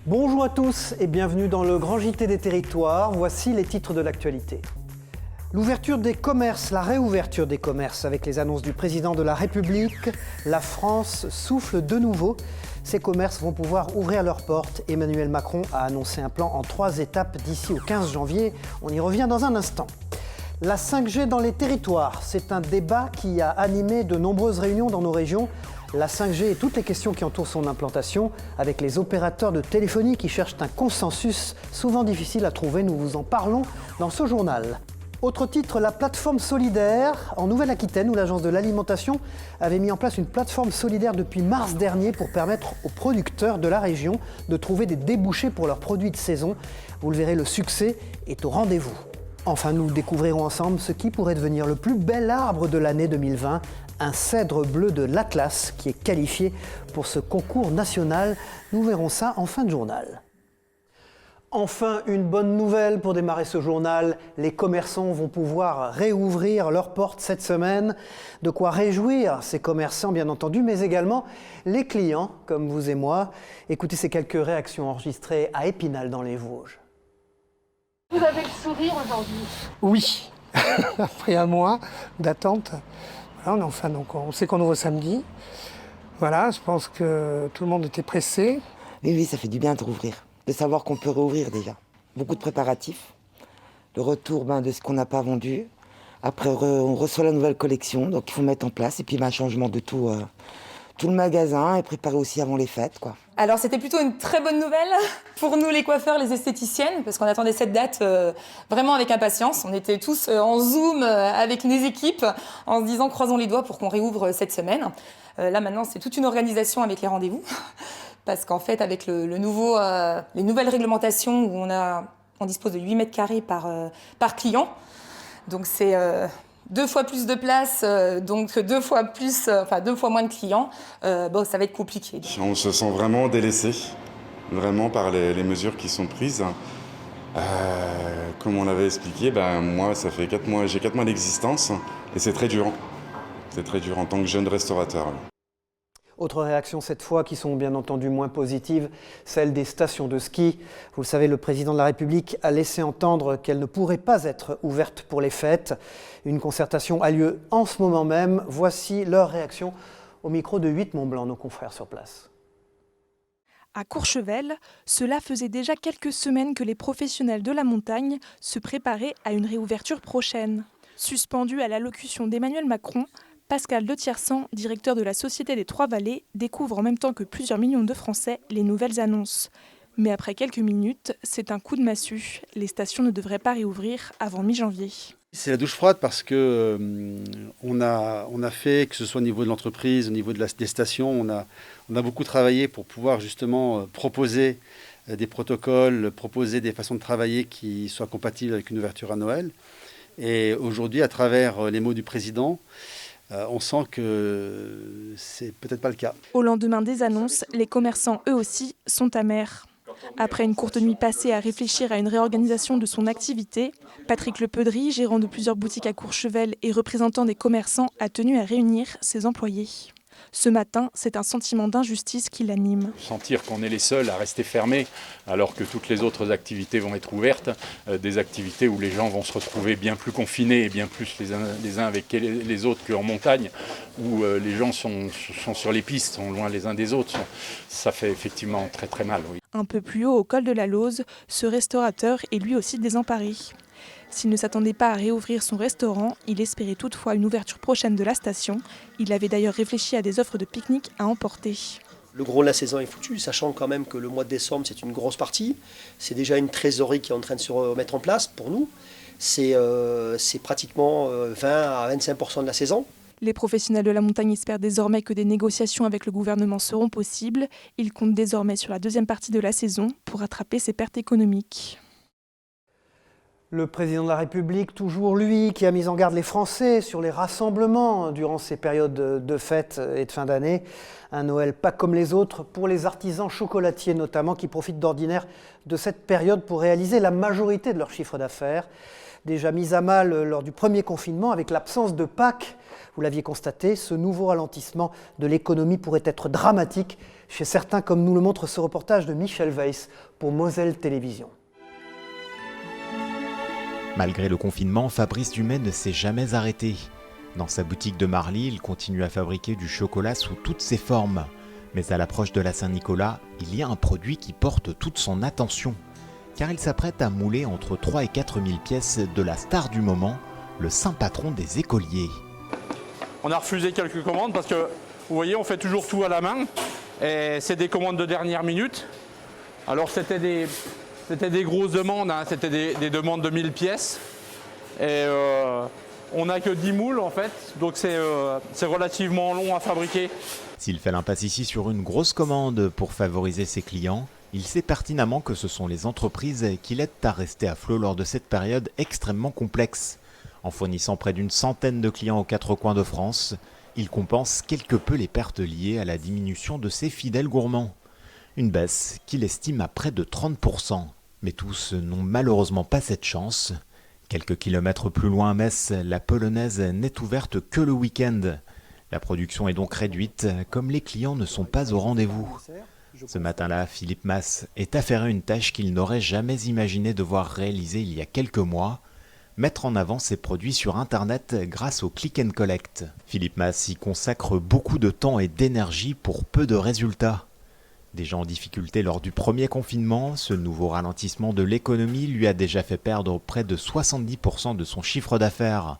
Bonjour à tous et bienvenue dans le Grand JT des Territoires. Voici les titres de l'actualité. L'ouverture des commerces, la réouverture des commerces avec les annonces du président de la République. La France souffle de nouveau. Ces commerces vont pouvoir ouvrir leurs portes. Emmanuel Macron a annoncé un plan en 3 étapes d'ici au 15 janvier. On y revient dans un instant. La 5G dans les territoires, c'est un débat qui a animé de nombreuses réunions dans nos régions. La 5G et toutes les questions qui entourent son implantation, avec les opérateurs de téléphonie qui cherchent un consensus souvent difficile à trouver. Nous vous en parlons dans ce journal. Autre titre, la plateforme solidaire en Nouvelle-Aquitaine, où l'Agence de l'alimentation avait mis en place une plateforme solidaire depuis mars dernier pour permettre aux producteurs de la région de trouver des débouchés pour leurs produits de saison. Vous le verrez, le succès est au rendez-vous. Enfin, nous découvrirons ensemble ce qui pourrait devenir le plus bel arbre de l'année 2020, un cèdre bleu de l'Atlas qui est qualifié pour ce concours national. Nous verrons ça en fin de journal. Enfin, une bonne nouvelle pour démarrer ce journal. Les commerçants vont pouvoir réouvrir leurs portes cette semaine. De quoi réjouir ces commerçants, bien entendu, mais également les clients, comme vous et moi. Écoutez ces quelques réactions enregistrées à Épinal dans les Vosges. Vous avez le sourire aujourd'hui? Oui, après un mois d'attente. Voilà, donc on sait qu'on ouvre samedi. Voilà, je pense que tout le monde était pressé. Oui, ça fait du bien de rouvrir, de savoir qu'on peut rouvrir déjà. Beaucoup de préparatifs, le retour de ce qu'on n'a pas vendu. Après, on reçoit la nouvelle collection, donc il faut mettre en place. Et puis un changement de tout le magasin et préparer aussi avant les fêtes, quoi. Alors c'était plutôt une très bonne nouvelle pour nous les coiffeurs, les esthéticiennes, parce qu'on attendait cette date vraiment avec impatience. On était tous en Zoom avec les équipes en se disant croisons les doigts pour qu'on réouvre cette semaine. Là maintenant c'est toute une organisation avec les rendez-vous, parce qu'en fait avec les nouvelles réglementations où on dispose de 8 mètres carrés par client, donc c'est 2 fois plus de place, donc 2 fois moins de clients, ça va être compliqué. On se sent vraiment délaissé, vraiment par les mesures qui sont prises. Comme on l'avait expliqué, moi ça fait 4 mois, j'ai 4 mois d'existence et c'est très dur. C'est très dur en tant que jeune restaurateur. Autre réaction cette fois qui sont bien entendu moins positives, celle des stations de ski. Vous le savez, le président de la République a laissé entendre qu'elles ne pourraient pas être ouvertes pour les fêtes. Une concertation a lieu en ce moment même. Voici leur réaction au micro de 8 Mont-Blanc, nos confrères sur place. À Courchevel, cela faisait déjà quelques semaines que les professionnels de la montagne se préparaient à une réouverture prochaine. Suspendu à l'allocution d'Emmanuel Macron, Pascal de Tiercent, directeur de la Société des Trois-Vallées, découvre en même temps que plusieurs millions de Français les nouvelles annonces. Mais après quelques minutes, c'est un coup de massue. Les stations ne devraient pas réouvrir avant mi-janvier. C'est la douche froide parce que on a fait, que ce soit au niveau de l'entreprise, au niveau des stations, on a beaucoup travaillé pour pouvoir justement proposer des protocoles, proposer des façons de travailler qui soient compatibles avec une ouverture à Noël. Et aujourd'hui, à travers les mots du président, on sent que c'est peut-être pas le cas. Au lendemain des annonces, les commerçants, eux aussi, sont amers. Après une courte nuit passée à réfléchir à une réorganisation de son activité, Patrick Lepedry, gérant de plusieurs boutiques à Courchevel et représentant des commerçants, a tenu à réunir ses employés. Ce matin, c'est un sentiment d'injustice qui l'anime. Sentir qu'on est les seuls à rester fermés alors que toutes les autres activités vont être ouvertes, des activités où les gens vont se retrouver bien plus confinés et bien plus les uns avec les autres qu'en montagne, où les gens sont sur les pistes, sont loin les uns des autres. Ça fait effectivement très très mal. Oui. Un peu plus haut au col de la Lauze, ce restaurateur est lui aussi désemparé. S'il ne s'attendait pas à réouvrir son restaurant, il espérait toutefois une ouverture prochaine de la station. Il avait d'ailleurs réfléchi à des offres de pique-nique à emporter. Le gros de la saison est foutu, sachant quand même que le mois de décembre, c'est une grosse partie. C'est déjà une trésorerie qui est en train de se remettre en place pour nous. C'est pratiquement 20 à 25% de la saison. Les professionnels de la montagne espèrent désormais que des négociations avec le gouvernement seront possibles. Ils comptent désormais sur la deuxième partie de la saison pour rattraper ces pertes économiques. Le président de la République, toujours lui, qui a mis en garde les Français sur les rassemblements durant ces périodes de fêtes et de fin d'année. Un Noël pas comme les autres pour les artisans chocolatiers notamment, qui profitent d'ordinaire de cette période pour réaliser la majorité de leur chiffre d'affaires. Déjà mis à mal lors du premier confinement avec l'absence de Pâques. Vous l'aviez constaté, ce nouveau ralentissement de l'économie pourrait être dramatique chez certains, comme nous le montre ce reportage de Michel Weiss pour Moselle Télévision. Malgré le confinement, Fabrice Dumais ne s'est jamais arrêté. Dans sa boutique de Marly, il continue à fabriquer du chocolat sous toutes ses formes. Mais à l'approche de la Saint-Nicolas, il y a un produit qui porte toute son attention. Car il s'apprête à mouler entre 3 et 4 000 pièces de la star du moment, le saint patron des écoliers. On a refusé quelques commandes parce que, vous voyez, on fait toujours tout à la main. Et c'est des commandes de dernière minute. Alors c'était des grosses demandes, hein. C'était des demandes de 1000 pièces. Et on n'a que 10 moules en fait, donc c'est relativement long à fabriquer. S'il fait l'impasse ici sur une grosse commande pour favoriser ses clients, il sait pertinemment que ce sont les entreprises qui l'aident à rester à flot lors de cette période extrêmement complexe. En fournissant près d'une centaine de clients aux 4 coins de France, il compense quelque peu les pertes liées à la diminution de ses fidèles gourmands. Une baisse qu'il estime à près de 30%. Mais tous n'ont malheureusement pas cette chance. Quelques kilomètres plus loin à Metz, la Polonaise n'est ouverte que le week-end. La production est donc réduite, comme les clients ne sont pas au rendez-vous. Ce matin-là, Philippe Masse est affairé à une tâche qu'il n'aurait jamais imaginé devoir réaliser il y a quelques mois, mettre en avant ses produits sur Internet grâce au click and collect. Philippe Masse y consacre beaucoup de temps et d'énergie pour peu de résultats. Déjà en difficulté lors du premier confinement, ce nouveau ralentissement de l'économie lui a déjà fait perdre près de 70% de son chiffre d'affaires.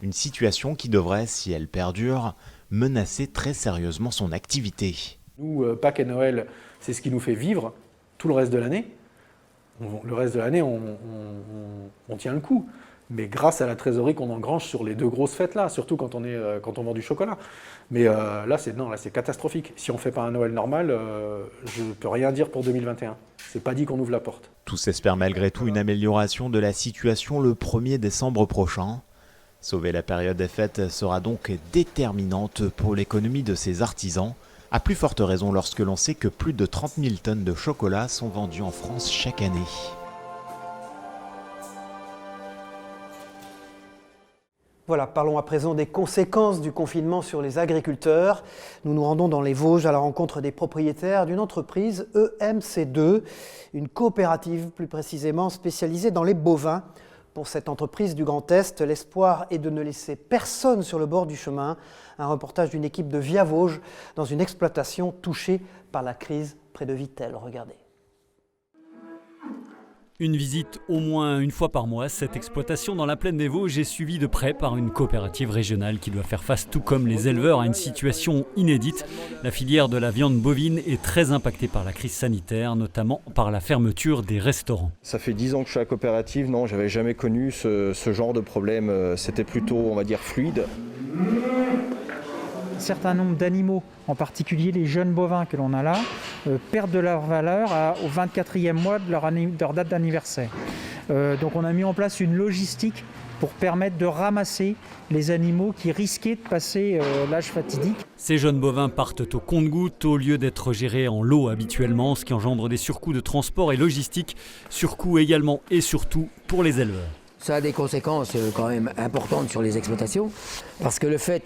Une situation qui devrait, si elle perdure, menacer très sérieusement son activité. Nous, Pâques et Noël, c'est ce qui nous fait vivre tout le reste de l'année. Le reste de l'année, on tient le coup. Mais grâce à la trésorerie qu'on engrange sur les 2 grosses fêtes-là, surtout quand on vend du chocolat. Mais là, c'est catastrophique. Si on ne fait pas un Noël normal, je ne peux rien dire pour 2021. C'est pas dit qu'on ouvre la porte. Tous espèrent malgré tout une amélioration de la situation le 1er décembre prochain. Sauver la période des fêtes sera donc déterminante pour l'économie de ces artisans, à plus forte raison lorsque l'on sait que plus de 30 000 tonnes de chocolat sont vendues en France chaque année. Voilà, parlons à présent des conséquences du confinement sur les agriculteurs. Nous nous rendons dans les Vosges à la rencontre des propriétaires d'une entreprise EMC2, une coopérative plus précisément spécialisée dans les bovins. Pour cette entreprise du Grand Est, l'espoir est de ne laisser personne sur le bord du chemin. Un reportage d'une équipe de Via Vosges dans une exploitation touchée par la crise près de Vittel. Regardez. Une visite au moins une fois par mois. Cette exploitation dans la plaine des Vosges est suivie de près par une coopérative régionale qui doit faire face, tout comme les éleveurs, à une situation inédite. La filière de la viande bovine est très impactée par la crise sanitaire, notamment par la fermeture des restaurants. Ça fait 10 ans que je suis à la coopérative, non, j'avais jamais connu ce genre de problème. C'était plutôt, on va dire, fluide. Un certain nombre d'animaux, en particulier les jeunes bovins que l'on a là, perdent de leur valeur au 24e mois de leur date d'anniversaire. Donc on a mis en place une logistique pour permettre de ramasser les animaux qui risquaient de passer l'âge fatidique. Ces jeunes bovins partent au compte-gouttes au lieu d'être gérés en lot habituellement, ce qui engendre des surcoûts de transport et logistique, surcoûts également et surtout pour les éleveurs. Ça a des conséquences quand même importantes sur les exploitations, parce que le fait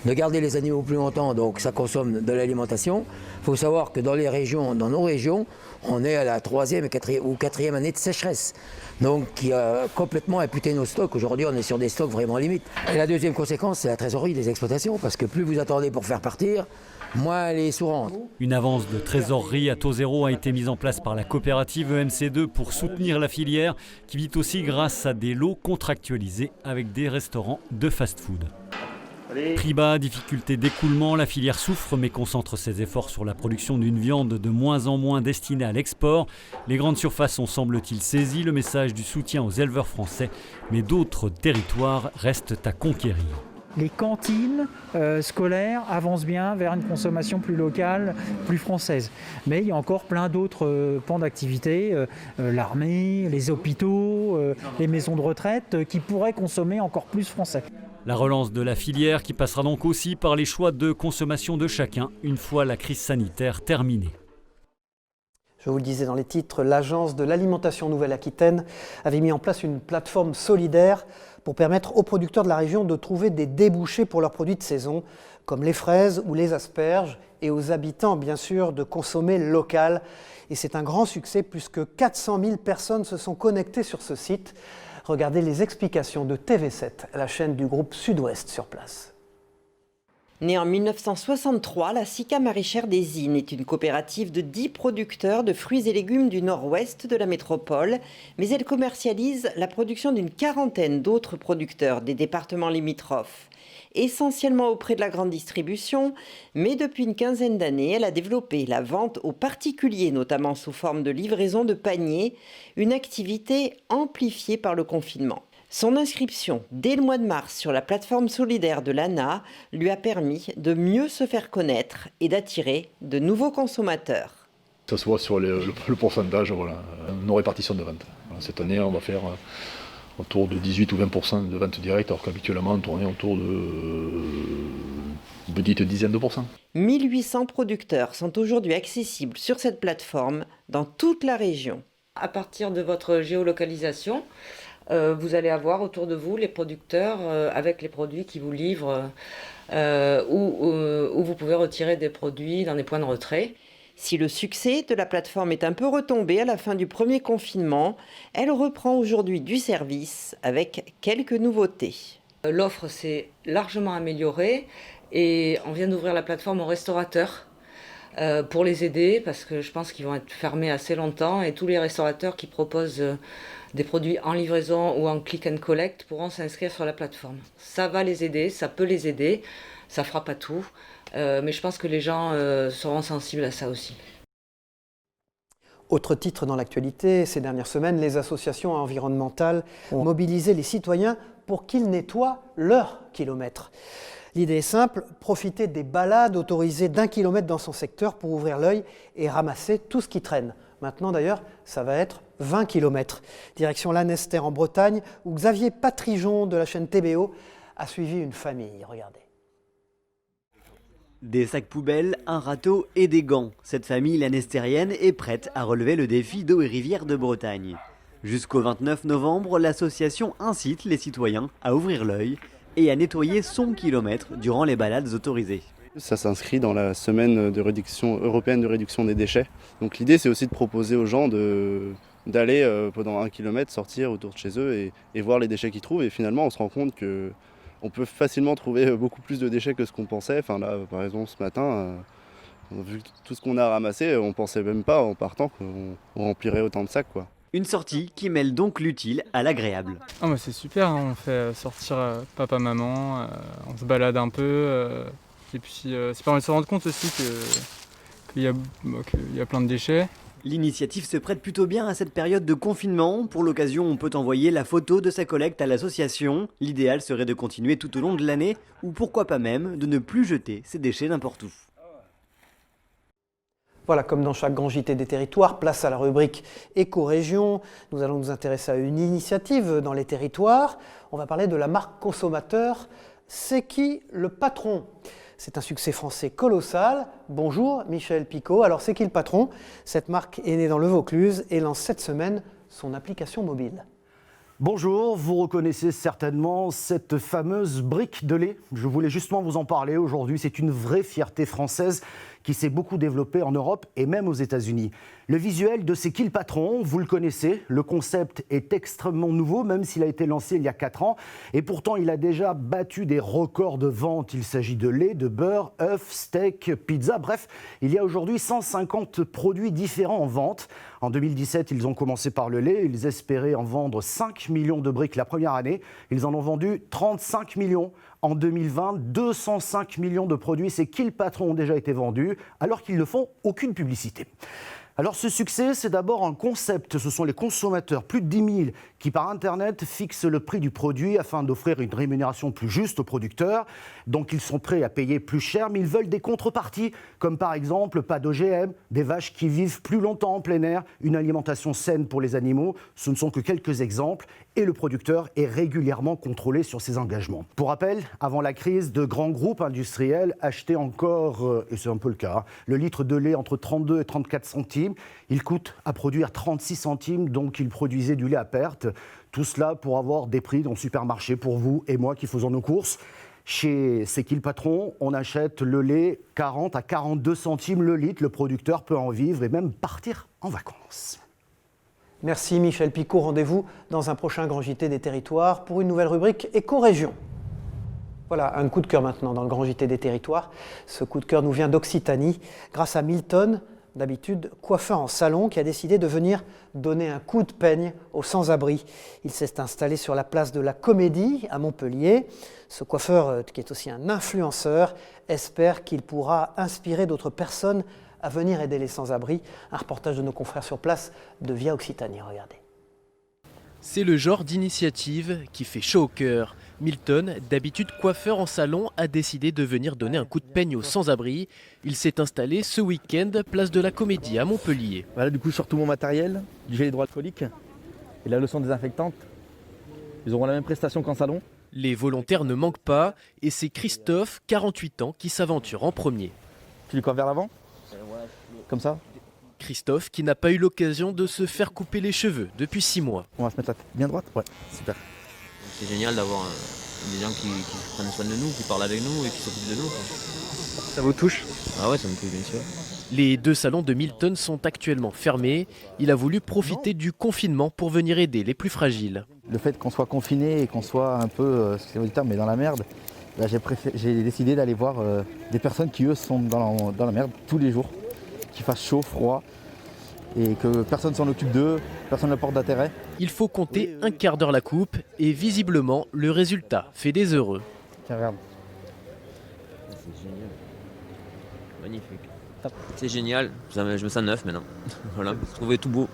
de garder les animaux plus longtemps, donc ça consomme de l'alimentation. Il faut savoir que dans nos régions, on est à la 3e ou 4e année de sécheresse, donc qui a complètement amputé nos stocks. Aujourd'hui, on est sur des stocks vraiment limites. Et la deuxième conséquence, c'est la trésorerie des exploitations, parce que plus vous attendez pour faire partir, moins elle est sourante. Une avance de trésorerie à taux zéro a été mise en place par la coopérative EMC2 pour soutenir la filière, qui vit aussi grâce à des lots contractualisés avec des restaurants de fast-food. Prix bas, difficulté d'écoulement, la filière souffre mais concentre ses efforts sur la production d'une viande de moins en moins destinée à l'export. Les grandes surfaces ont, semble-t-il, saisi le message du soutien aux éleveurs français, mais d'autres territoires restent à conquérir. Les cantines scolaires avancent bien vers une consommation plus locale, plus française. Mais il y a encore plein d'autres pans d'activité, l'armée, les hôpitaux, les maisons de retraite, qui pourraient consommer encore plus français. La relance de la filière qui passera donc aussi par les choix de consommation de chacun une fois la crise sanitaire terminée. Je vous le disais dans les titres, l'Agence de l'alimentation Nouvelle-Aquitaine avait mis en place une plateforme solidaire pour permettre aux producteurs de la région de trouver des débouchés pour leurs produits de saison, comme les fraises ou les asperges, et aux habitants, bien sûr, de consommer local. Et c'est un grand succès, puisque 400 000 personnes se sont connectées sur ce site. Regardez les explications de TV7, la chaîne du groupe Sud-Ouest sur place. Née en 1963, la SICA maraîchère des Innes est une coopérative de 10 producteurs de fruits et légumes du nord-ouest de la métropole, mais elle commercialise la production d'une quarantaine d'autres producteurs des départements limitrophes, essentiellement auprès de la grande distribution, mais depuis une quinzaine d'années, elle a développé la vente aux particuliers, notamment sous forme de livraison de paniers, une activité amplifiée par le confinement. Son inscription dès le mois de mars sur la plateforme solidaire de l'ANA lui a permis de mieux se faire connaître et d'attirer de nouveaux consommateurs. Ça se voit sur le pourcentage, voilà, nos répartitions de vente. Cette année, on va faire autour de 18 ou 20% de vente directe, alors qu'habituellement, on tournait autour de une petite dizaine de pourcents. 1800 producteurs sont aujourd'hui accessibles sur cette plateforme dans toute la région. À partir de votre géolocalisation, vous allez avoir autour de vous les producteurs avec les produits qui vous livrent où vous pouvez retirer des produits dans des points de retrait. Si le succès de la plateforme est un peu retombé à la fin du premier confinement, elle reprend aujourd'hui du service avec quelques nouveautés. L'offre s'est largement améliorée et on vient d'ouvrir la plateforme aux restaurateurs pour les aider parce que je pense qu'ils vont être fermés assez longtemps et tous les restaurateurs qui proposent des produits en livraison ou en click and collect pourront s'inscrire sur la plateforme. Ça va les aider, ça peut les aider, ça fera pas tout, mais je pense que les gens seront sensibles à ça aussi. Autre titre dans l'actualité, ces dernières semaines, les associations environnementales ont mobilisé les citoyens pour qu'ils nettoient leurs kilomètres. L'idée est simple, profiter des balades autorisées d'1 kilomètre dans son secteur pour ouvrir l'œil et ramasser tout ce qui traîne. Maintenant d'ailleurs, ça va être 20 km. Direction Lanester en Bretagne, où Xavier Patrijon de la chaîne TBO a suivi une famille. Regardez. Des sacs poubelles, un râteau et des gants. Cette famille lanestérienne est prête à relever le défi d'eau et rivière de Bretagne. Jusqu'au 29 novembre, l'association incite les citoyens à ouvrir l'œil et à nettoyer son kilomètre durant les balades autorisées. Ça s'inscrit dans la semaine de réduction, européenne de réduction des déchets. Donc l'idée c'est aussi de proposer aux gens d'aller pendant 1 kilomètre sortir autour de chez eux et voir les déchets qu'ils trouvent. Et finalement on se rend compte qu'on peut facilement trouver beaucoup plus de déchets que ce qu'on pensait. Enfin là par exemple ce matin, vu tout ce qu'on a ramassé, on ne pensait même pas en partant qu'on remplirait autant de sacs, quoi. Une sortie qui mêle donc l'utile à l'agréable. Ah bah c'est super, hein. On fait sortir papa, maman, on se balade un peu. Et puis c'est pas mal de se rendre compte aussi qu'il y a plein de déchets. L'initiative se prête plutôt bien à cette période de confinement. Pour l'occasion, on peut envoyer la photo de sa collecte à l'association. L'idéal serait de continuer tout au long de l'année, ou pourquoi pas même de ne plus jeter ces déchets n'importe où. Voilà, comme dans chaque grand JT des territoires, place à la rubrique Éco-région. Nous allons nous intéresser à une initiative dans les territoires. On va parler de la marque consommateur. C'est qui le patron ? C'est un succès français colossal. Bonjour Michel Picot. Alors c'est qui le patron ? Cette marque est née dans le Vaucluse et lance cette semaine son application mobile. Bonjour, vous reconnaissez certainement cette fameuse brique de lait. Je voulais justement vous en parler aujourd'hui. C'est une vraie fierté française qui s'est beaucoup développée en Europe et même aux États-Unis. Le visuel de C'est qui le patron, vous le connaissez. Le concept est extrêmement nouveau, même s'il a été lancé il y a 4 ans. Et pourtant, il a déjà battu des records de vente. Il s'agit de lait, de beurre, œufs, steak, pizza. Bref, il y a aujourd'hui 150 produits différents en vente. En 2017, ils ont commencé par le lait. Ils espéraient en vendre 5 millions de briques la première année. Ils en ont vendu 35 millions. En 2020, 205 millions de produits C'est qui le patron ont déjà été vendus, alors qu'ils ne font aucune publicité. Alors ce succès, c'est d'abord un concept. Ce sont les consommateurs, plus de 10 000, qui par Internet fixent le prix du produit afin d'offrir une rémunération plus juste aux producteurs. Donc ils sont prêts à payer plus cher, mais ils veulent des contreparties, comme par exemple pas d'OGM, des vaches qui vivent plus longtemps en plein air, une alimentation saine pour les animaux. Ce ne sont que quelques exemples. Et le producteur est régulièrement contrôlé sur ses engagements. Pour rappel, avant la crise, de grands groupes industriels achetaient encore, et c'est un peu le cas, le litre de lait entre 32 et 34 centimes. Il coûte à produire 36 centimes, donc ils produisaient du lait à perte. Tout cela pour avoir des prix dans le supermarché pour vous et moi qui faisons nos courses. Chez C'est qui le patron, on achète le lait 40 à 42 centimes le litre. Le producteur peut en vivre et même partir en vacances. Merci Michel Picot, rendez-vous dans un prochain Grand JT des Territoires pour une nouvelle rubrique Éco-Région. Voilà, un coup de cœur maintenant dans le Grand JT des Territoires. Ce coup de cœur nous vient d'Occitanie, grâce à Milton, d'habitude coiffeur en salon, qui a décidé de venir donner un coup de peigne aux sans-abri. Il s'est installé sur la place de la Comédie à Montpellier. Ce coiffeur, qui est aussi un influenceur, espère qu'il pourra inspirer d'autres personnes à venir aider les sans-abri. Un reportage de nos confrères sur place de Via Occitanie, regardez. C'est le genre d'initiative qui fait chaud au cœur. Milton, d'habitude coiffeur en salon, a décidé de venir donner un coup de peigne aux sans-abri. Il s'est installé ce week-end, place de la Comédie à Montpellier. Voilà, du coup, sur tout mon matériel, du gel hydroalcoolique et la lotion désinfectante. Ils auront la même prestation qu'en salon. Les volontaires ne manquent pas et c'est Christophe, 48 ans, qui s'aventure en premier. Tu lui coiffes vers l'avant ? Comme ça ? Christophe qui n'a pas eu l'occasion de se faire couper les cheveux depuis 6 mois. On va se mettre la tête bien droite ? Ouais, super. C'est génial d'avoir des gens qui prennent soin de nous, qui parlent avec nous et qui s'occupent de nous. Ça vous touche ? Ah ouais, ça me touche bien sûr. Les 2 salons de Milton sont actuellement fermés. Il a voulu profiter du confinement pour venir aider les plus fragiles. Le fait qu'on soit confiné et qu'on soit un peu, excusez-moi du terme, mais dans la merde, là, j'ai décidé d'aller voir des personnes qui eux sont dans la merde tous les jours. Qu'il fasse chaud, froid, et que personne s'en occupe d'eux, personne ne porte d'intérêt. Il faut compter un quart d'heure la coupe, et visiblement, le résultat fait des heureux. Tiens, regarde. C'est génial. Magnifique. C'est génial, je me sens neuf maintenant. Voilà, je trouvais tout beau.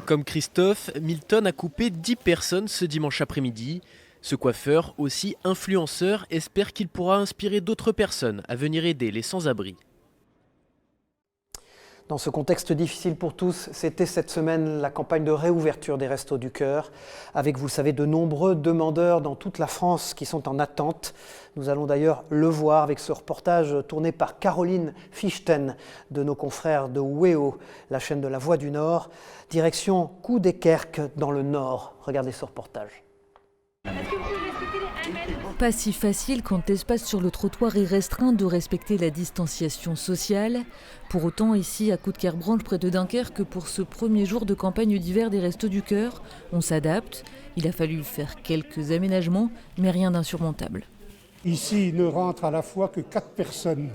Comme Christophe, Milton a coupé 10 personnes ce dimanche après-midi. Ce coiffeur, aussi influenceur, espère qu'il pourra inspirer d'autres personnes à venir aider les sans-abri. Dans ce contexte difficile pour tous, c'était cette semaine la campagne de réouverture des Restos du Cœur, avec, vous le savez, de nombreux demandeurs dans toute la France qui sont en attente. Nous allons d'ailleurs le voir avec ce reportage tourné par Caroline Fichten de nos confrères de WEO, la chaîne de la Voix du Nord, direction Coudekerque dans le Nord. Regardez ce reportage. Pas si facile quand l'espace sur le trottoir est restreint de respecter la distanciation sociale. Pour autant, ici à Coudekerque-Branche, près de Dunkerque, pour ce premier jour de campagne d'hiver des Restos du Cœur, on s'adapte. Il a fallu faire quelques aménagements, mais rien d'insurmontable. Ici, il ne rentre à la fois que 4 personnes.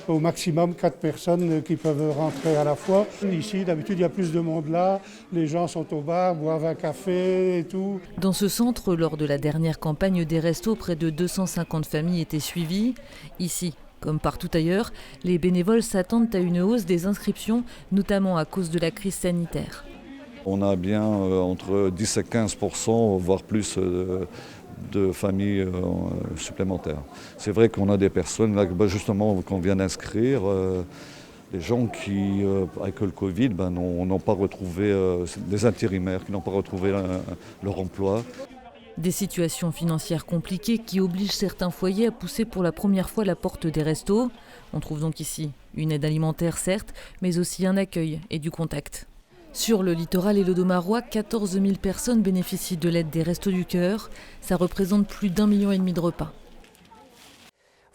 Au maximum 4 personnes qui peuvent rentrer à la fois. Ici, d'habitude, il y a plus de monde là. Les gens sont au bar, boivent un café et tout. Dans ce centre, lors de la dernière campagne des restos, près de 250 familles étaient suivies. Ici, comme partout ailleurs, les bénévoles s'attendent à une hausse des inscriptions, notamment à cause de la crise sanitaire. On a bien entre 10 et 15%, voire plus, de familles supplémentaires. C'est vrai qu'on a des personnes là, justement qu'on vient d'inscrire, des gens qui, avec le Covid, n'ont pas retrouvé, des intérimaires qui n'ont pas retrouvé leur emploi. Des situations financières compliquées qui obligent certains foyers à pousser pour la première fois la porte des restos. On trouve donc ici une aide alimentaire certes, mais aussi un accueil et du contact. Sur le littoral et l'Audomarois, 14 000 personnes bénéficient de l'aide des Restos du Cœur. Ça représente plus d'1,5 million de repas.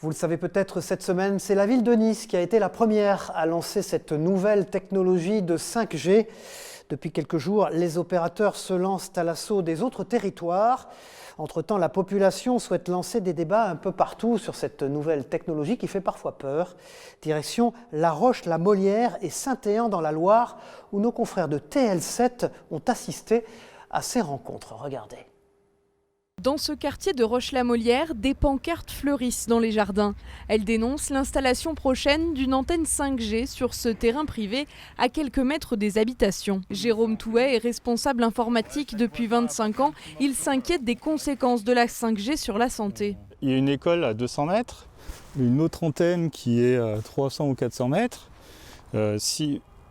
Vous le savez peut-être, cette semaine, c'est la ville de Nice qui a été la première à lancer cette nouvelle technologie de 5G. Depuis quelques jours, les opérateurs se lancent à l'assaut des autres territoires. Entre-temps, la population souhaite lancer des débats un peu partout sur cette nouvelle technologie qui fait parfois peur. Direction La Roche-la-Molière et Saint-Éan dans la Loire, où nos confrères de TL7 ont assisté à ces rencontres. Regardez. Dans ce quartier de Roche-la-Molière, des pancartes fleurissent dans les jardins. Elles dénoncent l'installation prochaine d'une antenne 5G sur ce terrain privé à quelques mètres des habitations. Jérôme Touet est responsable informatique depuis 25 ans. Il s'inquiète des conséquences de la 5G sur la santé. Il y a une école à 200 mètres, une autre antenne qui est à 300 ou 400 mètres.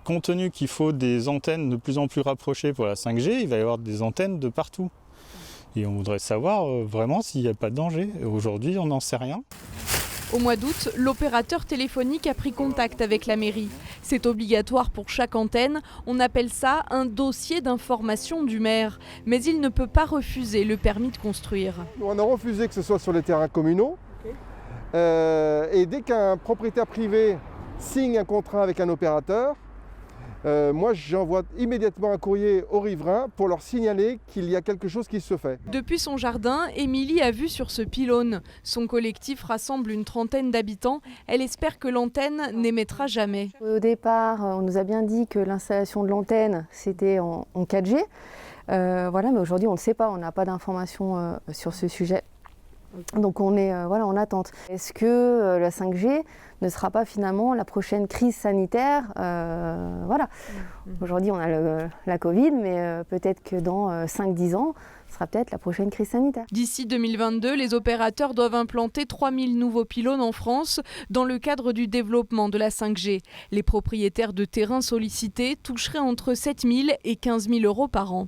Compte tenu qu'il faut des antennes de plus en plus rapprochées pour la 5G, il va y avoir des antennes de partout. Et on voudrait savoir vraiment s'il n'y a pas de danger. Aujourd'hui, on n'en sait rien. Au mois d'août, l'opérateur téléphonique a pris contact avec la mairie. C'est obligatoire pour chaque antenne. On appelle ça un dossier d'information du maire. Mais il ne peut pas refuser le permis de construire. On a refusé que ce soit sur les terrains communaux. Et dès qu'un propriétaire privé signe un contrat avec un opérateur, moi j'envoie immédiatement un courrier aux riverains pour leur signaler qu'il y a quelque chose qui se fait. Depuis son jardin, Émilie a vu sur ce pylône. Son collectif rassemble une trentaine d'habitants. Elle espère que l'antenne n'émettra jamais. Au départ, on nous a bien dit que l'installation de l'antenne c'était en 4G. Voilà, mais aujourd'hui on ne sait pas, on n'a pas d'informations sur ce sujet. Donc on est en attente. Est-ce que la 5G ne sera pas finalement la prochaine crise sanitaire Aujourd'hui on a la Covid, mais peut-être que dans 5-10 ans, ce sera peut-être la prochaine crise sanitaire. D'ici 2022, les opérateurs doivent implanter 3000 nouveaux pylônes en France dans le cadre du développement de la 5G. Les propriétaires de terrains sollicités toucheraient entre 7 000 et 15 000 euros par an.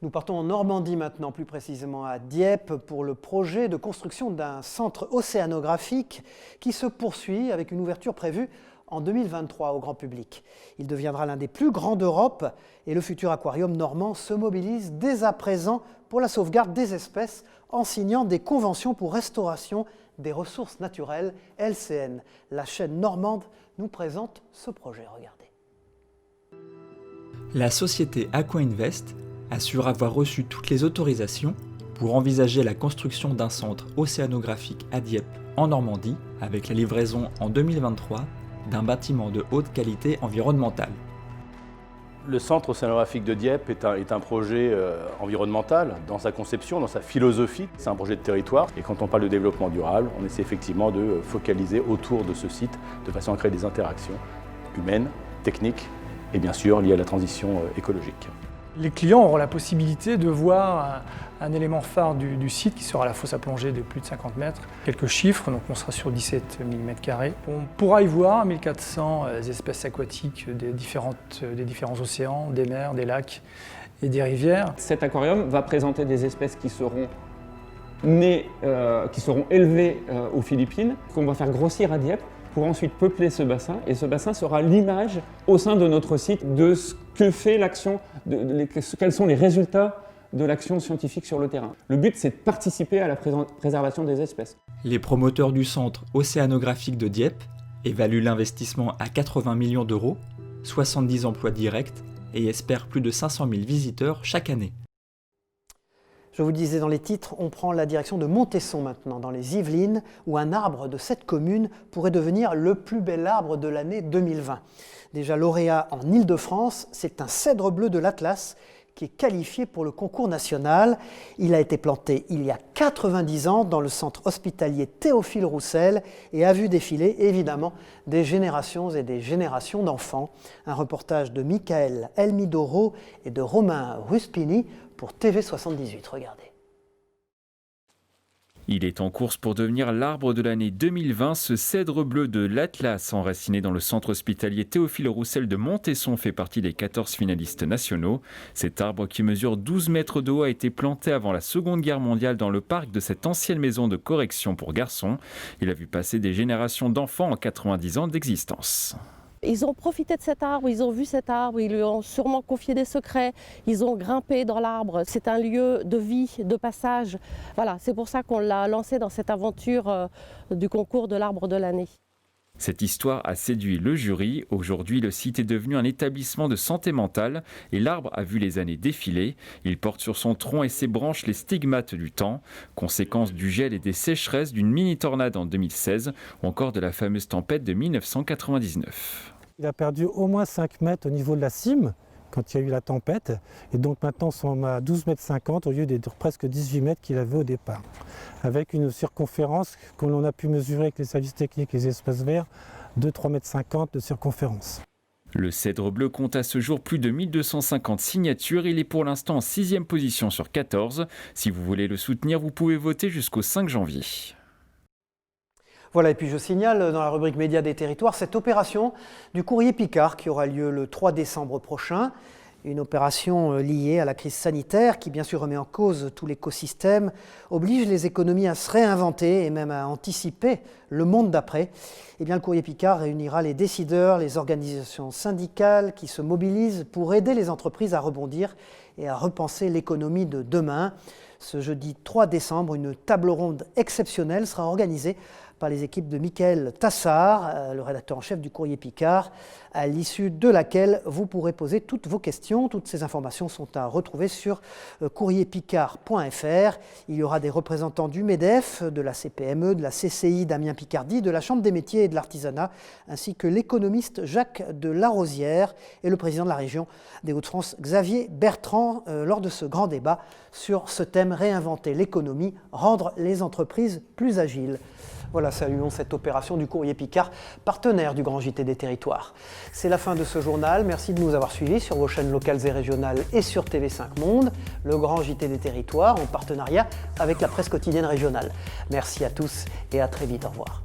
Nous partons en Normandie maintenant, plus précisément à Dieppe, pour le projet de construction d'un centre océanographique qui se poursuit avec une ouverture prévue en 2023 au grand public. Il deviendra l'un des plus grands d'Europe et le futur aquarium normand se mobilise dès à présent pour la sauvegarde des espèces en signant des conventions pour restauration des ressources naturelles. LCN, la chaîne normande, nous présente ce projet. Regardez. La société AquaInvest assure avoir reçu toutes les autorisations pour envisager la construction d'un centre océanographique à Dieppe, en Normandie, avec la livraison en 2023 d'un bâtiment de haute qualité environnementale. Le centre océanographique de Dieppe est un projet environnemental dans sa conception, dans sa philosophie. C'est un projet de territoire et quand on parle de développement durable, on essaie effectivement de focaliser autour de ce site de façon à créer des interactions humaines, techniques et bien sûr liées à la transition écologique. Les clients auront la possibilité de voir un élément phare du site qui sera la fosse à plongée de plus de 50 mètres. Quelques chiffres, donc on sera sur 17 000 m². On pourra y voir 1400 espèces aquatiques des différents océans, des mers, des lacs et des rivières. Cet aquarium va présenter des espèces qui seront élevées aux Philippines, qu'on va faire grossir à Dieppe, pour ensuite peupler ce bassin, et ce bassin sera l'image au sein de notre site de ce que fait l'action, quels sont les résultats de l'action scientifique sur le terrain. Le but, c'est de participer à la préservation des espèces. Les promoteurs du centre océanographique de Dieppe évaluent l'investissement à 80 millions d'euros, 70 emplois directs et espèrent plus de 500 000 visiteurs chaque année. Je vous le disais dans les titres, on prend la direction de Montesson maintenant, dans les Yvelines, où un arbre de cette commune pourrait devenir le plus bel arbre de l'année 2020. Déjà lauréat en Île-de-France, c'est un cèdre bleu de l'Atlas qui est qualifié pour le concours national. Il a été planté il y a 90 ans dans le centre hospitalier Théophile Roussel et a vu défiler évidemment des générations et des générations d'enfants. Un reportage de Michael Elmidoro et de Romain Ruspini pour TV78. Regardez. Il est en course pour devenir l'arbre de l'année 2020. Ce cèdre bleu de l'Atlas, enraciné dans le centre hospitalier Théophile Roussel de Montesson, fait partie des 14 finalistes nationaux. Cet arbre qui mesure 12 mètres de haut a été planté avant la Seconde Guerre mondiale dans le parc de cette ancienne maison de correction pour garçons. Il a vu passer des générations d'enfants en 90 ans d'existence. Ils ont profité de cet arbre, ils ont vu cet arbre, ils lui ont sûrement confié des secrets, ils ont grimpé dans l'arbre. C'est un lieu de vie, de passage. Voilà, c'est pour ça qu'on l'a lancé dans cette aventure du concours de l'arbre de l'année. Cette histoire a séduit le jury. Aujourd'hui, le site est devenu un établissement de santé mentale et l'arbre a vu les années défiler. Il porte sur son tronc et ses branches les stigmates du temps, conséquence du gel et des sécheresses d'une mini-tornade en 2016 ou encore de la fameuse tempête de 1999. Il a perdu au moins 5 mètres au niveau de la cime, quand il y a eu la tempête. Et donc maintenant, on a 12,50 m au lieu des presque 18 mètres qu'il avait au départ. Avec une circonférence que l'on a pu mesurer avec les services techniques et les espaces verts de 3,50 m de circonférence. Le Cèdre Bleu compte à ce jour plus de 1250 signatures. Il est pour l'instant en 6e position sur 14. Si vous voulez le soutenir, vous pouvez voter jusqu'au 5 janvier. Voilà, et puis je signale dans la rubrique Médias des territoires cette opération du courrier Picard qui aura lieu le 3 décembre prochain. Une opération liée à la crise sanitaire qui bien sûr remet en cause tout l'écosystème, oblige les économies à se réinventer et même à anticiper le monde d'après. Eh bien, le courrier Picard réunira les décideurs, les organisations syndicales qui se mobilisent pour aider les entreprises à rebondir et à repenser l'économie de demain. Ce jeudi 3 décembre, une table ronde exceptionnelle sera organisée par les équipes de Mickaël Tassard, le rédacteur en chef du courrier Picard, à l'issue de laquelle vous pourrez poser toutes vos questions. Toutes ces informations sont à retrouver sur courrierpicard.fr. Il y aura des représentants du MEDEF, de la CPME, de la CCI d'Amiens Picardie, de la Chambre des métiers et de l'artisanat, ainsi que l'économiste Jacques de Larosière et le président de la région des Hauts-de-France, Xavier Bertrand, lors de ce grand débat sur ce thème: réinventer l'économie, rendre les entreprises plus agiles. Voilà, saluons cette opération du courrier Picard, partenaire du Grand JT des territoires. C'est la fin de ce journal. Merci de nous avoir suivis sur vos chaînes locales et régionales et sur TV5 Monde, le Grand JT des territoires en partenariat avec la presse quotidienne régionale. Merci à tous et à très vite. Au revoir.